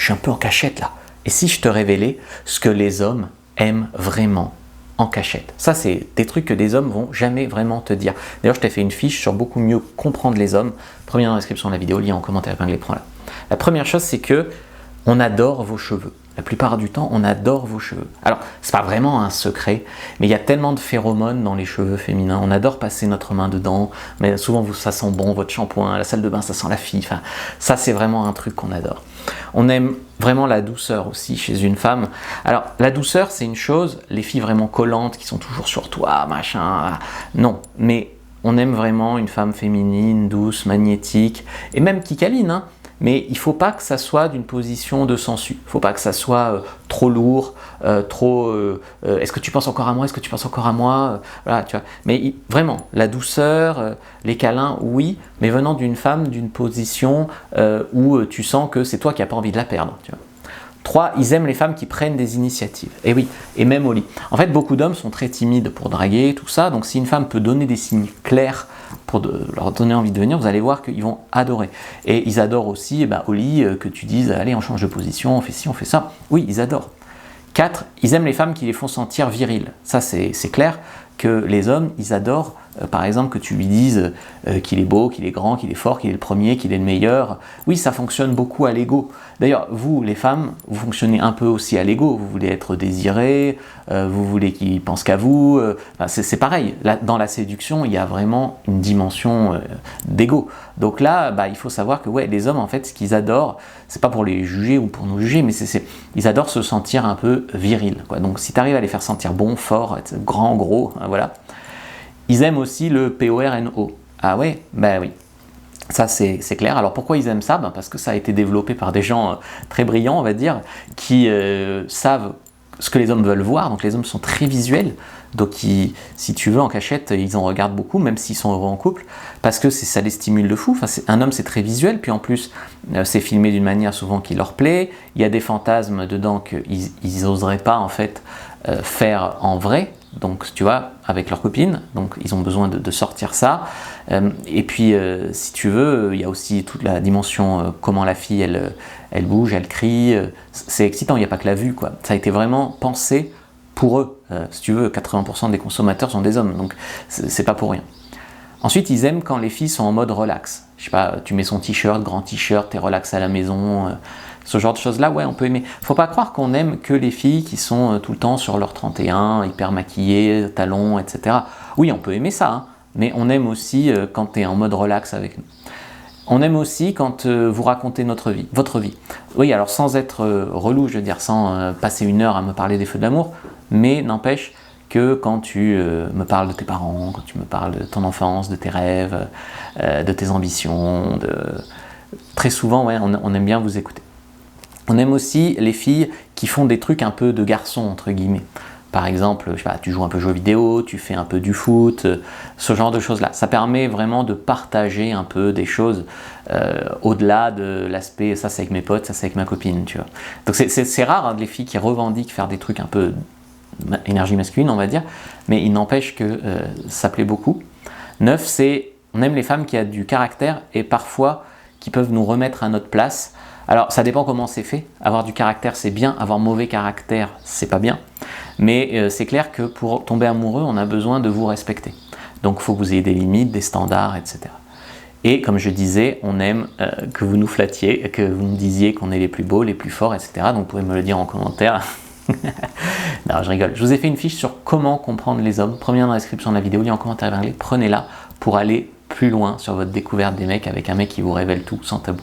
suis un peu en cachette là. Et si je te révélais ce que les hommes aiment vraiment en cachette? Ça, c'est des trucs que des hommes vont jamais vraiment te dire. D'ailleurs, je t'ai fait une fiche sur beaucoup mieux comprendre les hommes. Premier dans la description de la vidéo, lien en commentaire épinglé, prends là. La première chose, c'est que on adore vos cheveux. La plupart du temps, on adore vos cheveux. Alors, c'est pas vraiment un secret, mais il y a tellement de phéromones dans les cheveux féminins. On adore passer notre main dedans, mais souvent ça sent bon, votre shampoing, la salle de bain, ça sent la fille. Enfin, ça, c'est vraiment un truc qu'on adore. On aime vraiment la douceur aussi chez une femme. Alors, la douceur, c'est une chose, les filles vraiment collantes qui sont toujours sur toi, machin, non. Mais on aime vraiment une femme féminine, douce, magnétique, et même qui câline, hein. Mais il ne faut pas que ça soit d'une position de sensu. Il ne faut pas que ça soit trop lourd, est-ce que tu penses encore à moi? Est-ce que tu penses encore à moi? Voilà, tu vois. Mais vraiment, la douceur, les câlins, oui, mais venant d'une femme, d'une position où tu sens que c'est toi qui n'as pas envie de la perdre. Tu vois. 3, ils aiment les femmes qui prennent des initiatives. Et oui, et même au lit. En fait, beaucoup d'hommes sont très timides pour draguer, tout ça. Donc si une femme peut donner des signes clairs pour leur donner envie de venir, vous allez voir qu'ils vont adorer. Et ils adorent aussi au lit que tu dises, allez, on change de position, on fait ci, on fait ça. Oui, ils adorent. 4, ils aiment les femmes qui les font sentir viriles. Ça, c'est clair que les hommes, ils adorent, par exemple, que tu lui dises qu'il est beau, qu'il est grand, qu'il est fort, qu'il est le premier, qu'il est le meilleur. Oui, ça fonctionne beaucoup à l'ego. D'ailleurs, vous, les femmes, vous fonctionnez un peu aussi à l'ego. Vous voulez être désiré, vous voulez qu'il pense qu'à vous. C'est pareil. Là, dans la séduction, il y a vraiment une dimension d'ego. Donc là, il faut savoir que ouais, les hommes, en fait, ce qu'ils adorent, c'est pas pour les juger ou pour nous juger, mais ils adorent se sentir un peu viril, quoi. Donc si tu arrives à les faire sentir bon, fort, grand, gros, voilà. Ils aiment aussi le PORNO. Ah ouais, oui. Ça, c'est clair. Alors, pourquoi ils aiment ça? Parce que ça a été développé par des gens très brillants, on va dire, qui savent ce que les hommes veulent voir. Donc, les hommes sont très visuels. Donc, si tu veux, en cachette, ils en regardent beaucoup, même s'ils sont heureux en couple, parce que ça les stimule de fou. Enfin, un homme, c'est très visuel. Puis, en plus, c'est filmé d'une manière souvent qui leur plaît. Il y a des fantasmes dedans qu'ils n'oseraient pas, en fait, faire en vrai. Donc, tu vois, avec leur copine, donc ils ont besoin de sortir ça. Et puis, si tu veux, il y a aussi toute la dimension comment la fille, elle bouge, elle crie. C'est excitant, il n'y a pas que la vue, quoi. Ça a été vraiment pensé pour eux. Si tu veux, 80% des consommateurs sont des hommes, donc c'est pas pour rien. Ensuite, ils aiment quand les filles sont en mode relax. Je sais pas, tu mets son t-shirt, grand t-shirt, t'es relax à la maison, ce genre de choses-là, ouais, on peut aimer. Faut pas croire qu'on aime que les filles qui sont tout le temps sur leur 31, hyper maquillées, talons, etc. Oui, on peut aimer ça, hein, mais on aime aussi quand tu es en mode relax avec nous. On aime aussi quand vous racontez votre vie. Oui, alors sans être relou, je veux dire, sans passer 1 heure à me parler des feux de l'amour, mais n'empêche que quand tu me parles de tes parents, quand tu me parles de ton enfance, de tes rêves, de tes ambitions, très souvent, ouais, on aime bien vous écouter. On aime aussi les filles qui font des trucs un peu de garçon, entre guillemets. Par exemple, je sais pas, tu joues un peu aux jeux vidéo, tu fais un peu du foot, ce genre de choses-là. Ça permet vraiment de partager un peu des choses au-delà de l'aspect « ça c'est avec mes potes, ça c'est avec ma copine », tu vois. Donc c'est rare, hein, les filles qui revendiquent faire des trucs un peu énergie masculine, on va dire, mais il n'empêche que ça plaît beaucoup. 9, c'est on aime les femmes qui ont du caractère et parfois qui peuvent nous remettre à notre place. Alors, ça dépend comment c'est fait. Avoir du caractère, c'est bien. Avoir mauvais caractère, c'est pas bien. Mais c'est clair que pour tomber amoureux, on a besoin de vous respecter. Donc, il faut que vous ayez des limites, des standards, etc. Et comme je disais, on aime que vous nous flattiez, que vous nous disiez qu'on est les plus beaux, les plus forts, etc. Donc, vous pouvez me le dire en commentaire. Non, je rigole. Je vous ai fait une fiche sur comment comprendre les hommes. Premier lien dans la description de la vidéo, lien en commentaire épinglé. Prenez-la pour aller plus loin sur votre découverte des mecs avec un mec qui vous révèle tout sans tabou.